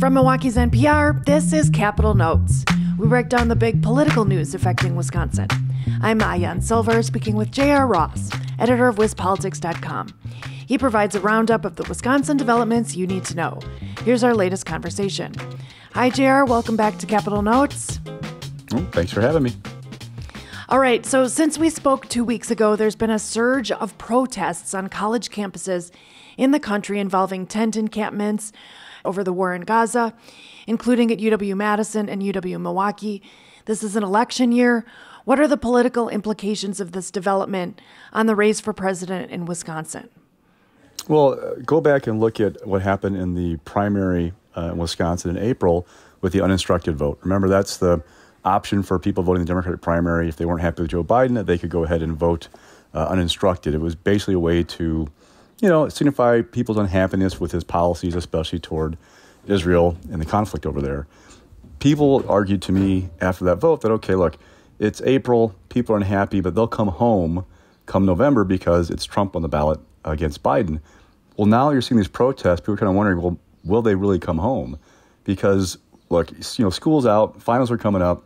From Milwaukee's NPR, this is Capitol Notes. We break down the big political news affecting Wisconsin. I'm Ayan Silver, speaking with J.R. Ross, editor of WisPolitics.com. He provides a roundup of the Wisconsin developments you need to know. Here's our latest conversation. Hi, J.R. Welcome back to Capitol Notes. Thanks for having me. All right, so since we spoke 2 weeks ago, there's been a surge of protests on college campuses in the country involving tent encampments over the war in Gaza, including at UW-Madison and UW-Milwaukee. This is an election year. What are the political implications of this development on the race for president in Wisconsin? Well, go back and look at what happened in the primary in Wisconsin in April with the uninstructed vote. Remember, that's the option for people voting in the Democratic primary. If they weren't happy with Joe Biden, they could go ahead and vote uninstructed. It was basically a way to signify people's unhappiness with his policies, especially toward Israel and the conflict over there. People argued to me after that vote that, okay, look, it's April, people are unhappy, but they'll come home come November because it's Trump on the ballot against Biden. Well, now you're seeing these protests. People are kind of wondering, well, will they really come home? Because, look, school's out, finals are coming up,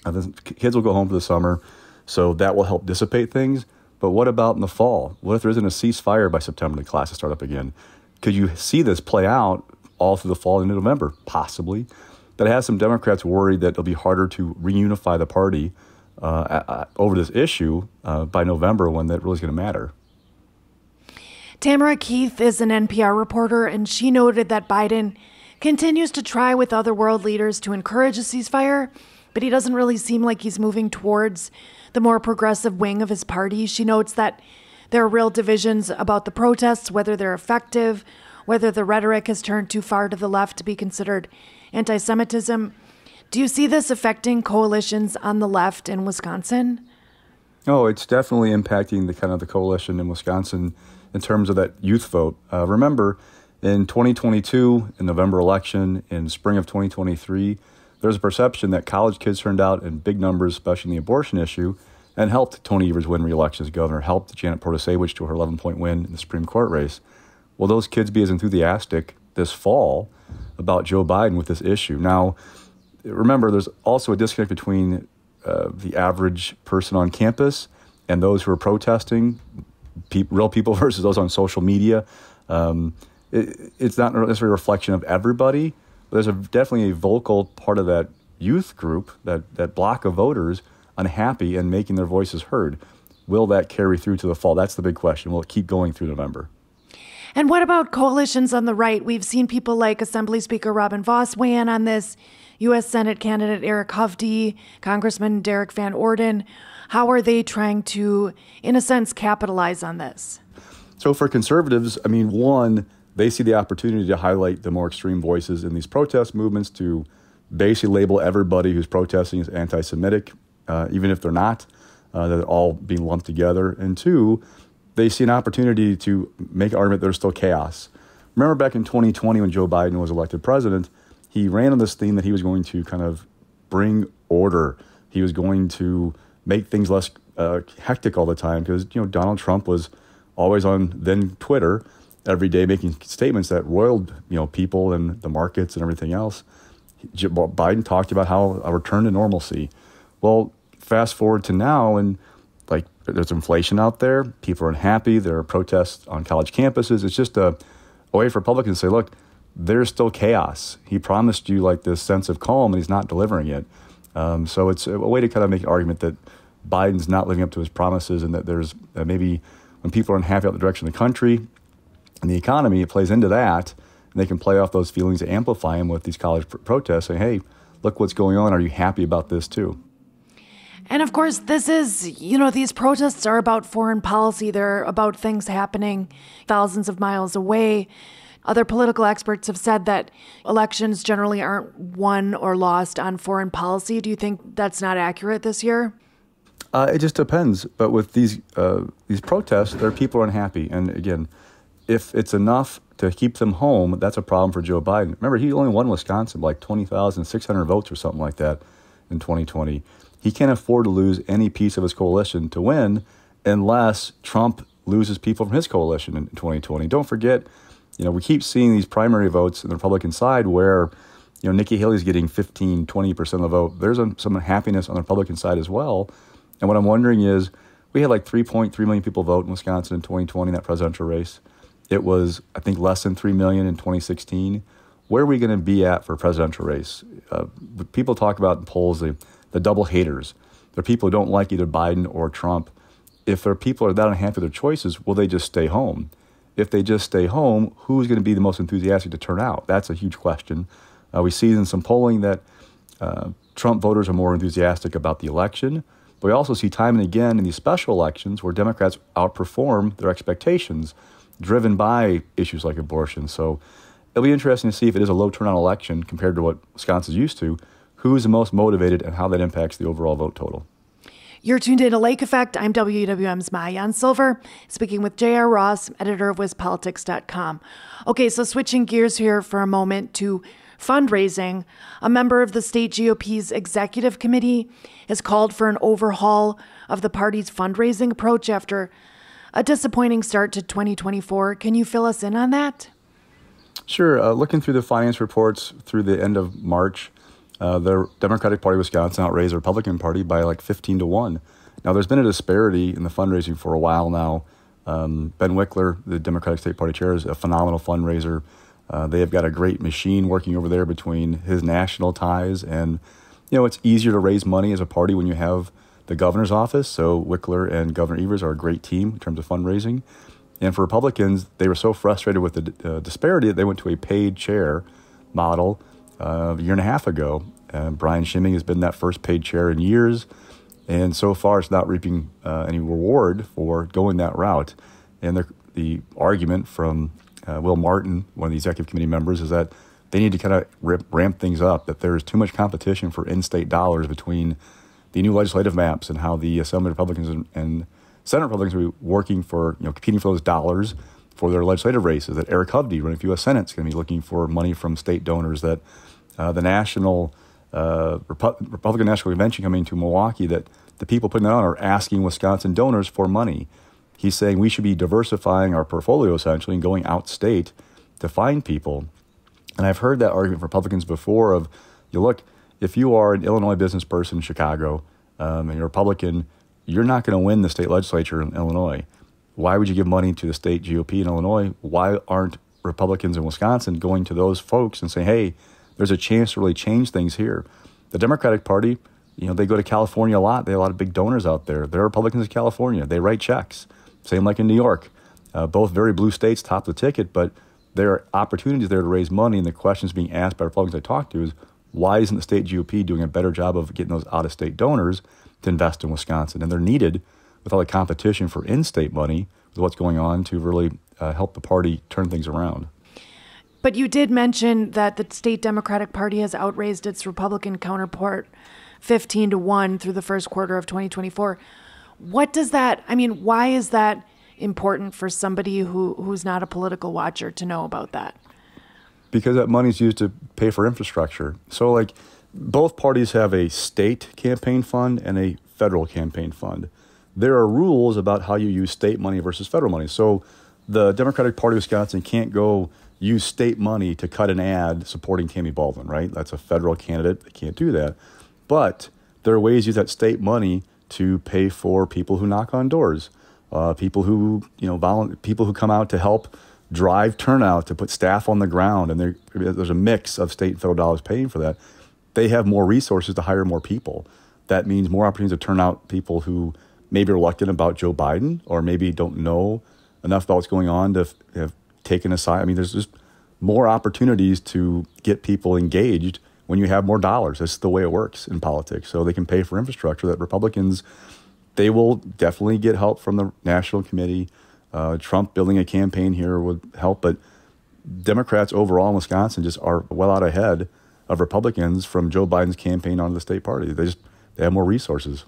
the kids will go home for the summer, so that will help dissipate things. But what about in the fall? What if there isn't a ceasefire by September and the classes start up again? Could you see this play out all through the fall into November? Possibly. That has some Democrats worried that it'll be harder to reunify the party over this issue by November when that really is going to matter. Tamara Keith is an NPR reporter, and she noted that Biden continues to try with other world leaders to encourage a ceasefire, but he doesn't really seem like he's moving towards the more progressive wing of his party. She notes that there are real divisions about the protests, whether they're effective, whether the rhetoric has turned too far to the left to be considered anti-Semitism. Do you see this affecting coalitions on the left in Wisconsin? Oh, it's definitely impacting the coalition in Wisconsin in terms of that youth vote. Remember, in 2022, in November election, in spring of 2023, there's a perception that college kids turned out in big numbers, especially in the abortion issue, and helped Tony Evers win re-election as governor, helped Janet Protasiewicz to her 11-point win in the Supreme Court race. Will those kids be as enthusiastic this fall about Joe Biden with this issue? Now, remember, there's also a disconnect between the average person on campus and those who are protesting, real people versus those on social media. It's not necessarily a reflection of everybody. There's definitely a vocal part of that youth group, that block of voters, unhappy and making their voices heard. Will that carry through to the fall? That's the big question. Will it keep going through November? And what about coalitions on the right? We've seen people like Assembly Speaker Robin Vos weigh in on this, U.S. Senate candidate Eric Hovde, Congressman Derek Van Orden. How are they trying to, in a sense, capitalize on this? So for conservatives, one, they see the opportunity to highlight the more extreme voices in these protest movements to basically label everybody who's protesting as anti-Semitic, even if they're not, that they're all being lumped together. And two, they see an opportunity to make an argument that there's still chaos. Remember back in 2020 when Joe Biden was elected president, he ran on this theme that he was going to kind of bring order. He was going to make things less hectic all the time because, Donald Trump was always on then Twitter every day making statements that roiled, people and the markets and everything else. Biden talked about how a return to normalcy. Well, fast forward to now, and there's inflation out there. People are unhappy. There are protests on college campuses. It's just a way for Republicans to say, look, there's still chaos. He promised you this sense of calm, and he's not delivering it. So it's a way to kind of make an argument that Biden's not living up to his promises, and that there's maybe when people are unhappy about the direction of the country and the economy, it plays into that, and they can play off those feelings and amplify them with these college protests, saying, hey, look what's going on. Are you happy about this too? And of course, this is, these protests are about foreign policy. They're about things happening thousands of miles away. Other political experts have said that elections generally aren't won or lost on foreign policy. Do you think that's not accurate this year? It just depends. But with these protests, there are people unhappy. And again, if it's enough to keep them home, that's a problem for Joe Biden. Remember, he only won Wisconsin by 20,600 votes or something like that in 2020. He can't afford to lose any piece of his coalition to win unless Trump loses people from his coalition in 2020. Don't forget, We keep seeing these primary votes in the Republican side where, Nikki Haley's getting 15, 20% of the vote. There's some happiness on the Republican side as well. And what I'm wondering is, we had like 3.3 million people vote in Wisconsin in 2020, that presidential race. It was, I think, less than 3 million in 2016. Where are we going to be at for a presidential race? People talk about in polls the double haters. They're people who don't like either Biden or Trump. If their people are that unhappy with their choices, will they just stay home? If they just stay home, who's going to be the most enthusiastic to turn out? That's a huge question. We see in some polling that Trump voters are more enthusiastic about the election. But we also see time and again in these special elections where Democrats outperform their expectations, driven by issues like abortion. So it'll be interesting to see if it is a low turnout election compared to what Wisconsin's used to, who's the most motivated and how that impacts the overall vote total. You're tuned in to Lake Effect. I'm WWM's Maayan Silver, speaking with J.R. Ross, editor of WisPolitics.com. Okay, so switching gears here for a moment to fundraising. A member of the state GOP's executive committee has called for an overhaul of the party's fundraising approach after a disappointing start to 2024. Can you fill us in on that? Sure. Looking through the finance reports through the end of March, the Democratic Party of Wisconsin outraised the Republican Party by like 15-1. Now, there's been a disparity in the fundraising for a while now. Ben Wickler, the Democratic State Party chair, is a phenomenal fundraiser. They have got a great machine working over there between his national ties. And, it's easier to raise money as a party when you have the governor's office. So Wickler and Governor Evers are a great team in terms of fundraising. And for Republicans, they were so frustrated with the disparity that they went to a paid chair model a year and a half ago. Brian Schimming has been that first paid chair in years. And so far, it's not reaping any reward for going that route. And the argument from Will Martin, one of the executive committee members, is that they need to kind of ramp things up, that there's too much competition for in-state dollars between the new legislative maps and how the Assembly Republicans and Senate Republicans will be working for, competing for those dollars for their legislative races, that Eric Hovde, running for U.S. Senate, is going to be looking for money from state donors, that the national Republican National Convention coming to Milwaukee, that the people putting that on are asking Wisconsin donors for money. He's saying we should be diversifying our portfolio, essentially, and going outstate to find people. And I've heard that argument from Republicans before of, look, if you are an Illinois business person in Chicago and you're a Republican, you're not going to win the state legislature in Illinois. Why would you give money to the state GOP in Illinois? Why aren't Republicans in Wisconsin going to those folks and saying, hey, there's a chance to really change things here? The Democratic Party, they go to California a lot. They have a lot of big donors out there. There are Republicans in California. They write checks. Same like in New York. Both very blue states top the ticket, but there are opportunities there to raise money. And the questions being asked by Republicans I talk to is, why isn't the state GOP doing a better job of getting those out-of-state donors to invest in Wisconsin? And they're needed with all the competition for in-state money, with what's going on, to really help the party turn things around. But you did mention that the state Democratic Party has outraised its Republican counterpart 15-1 through the first quarter of 2024. What does that, why is that important for somebody who's not a political watcher to know about that? Because that money is used to pay for infrastructure. So both parties have a state campaign fund and a federal campaign fund. There are rules about how you use state money versus federal money. So the Democratic Party of Wisconsin can't go use state money to cut an ad supporting Tammy Baldwin, right? That's a federal candidate. They can't do that. But there are ways to use that state money to pay for people who knock on doors, people who, people who come out to help drive turnout, to put staff on the ground. And there's a mix of state and federal dollars paying for that. They have more resources to hire more people. That means more opportunities to turn out people who maybe are reluctant about Joe Biden or maybe don't know enough about what's going on to have taken a side. There's just more opportunities to get people engaged when you have more dollars. That's the way it works in politics. So they can pay for infrastructure that Republicans, they will definitely get help from the National Committee. Trump building a campaign here would help, but Democrats overall in Wisconsin just are well out ahead of Republicans from Joe Biden's campaign onto the state party. They have more resources.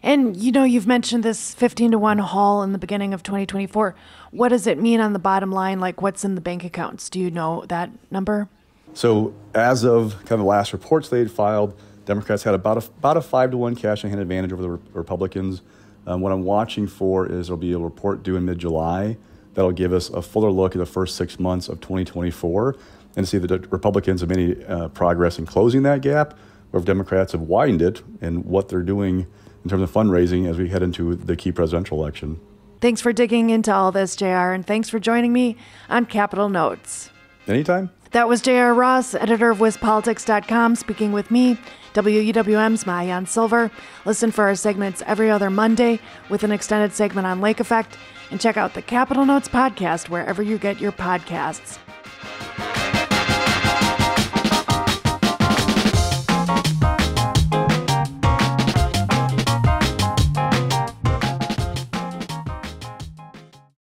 And, you've mentioned this 15-1 haul in the beginning of 2024. What does it mean on the bottom line? What's in the bank accounts? Do you know that number? So as of kind of the last reports they had filed, Democrats had about a 5-1 cash in hand advantage over the Republicans. What I'm watching for is there'll be a report due in mid-July That'll give us a fuller look at the first 6 months of 2024 and see if the Republicans have made any progress in closing that gap, or if Democrats have widened it, and what they're doing in terms of fundraising as we head into the key presidential election. Thanks for digging into all this, JR, and thanks for joining me on Capitol Notes. Anytime. That was JR Ross, editor of WisPolitics.com, speaking with me, WUWM's Maayan Silver. Listen for our segments every other Monday with an extended segment on Lake Effect, and check out the Capitol Notes podcast wherever you get your podcasts.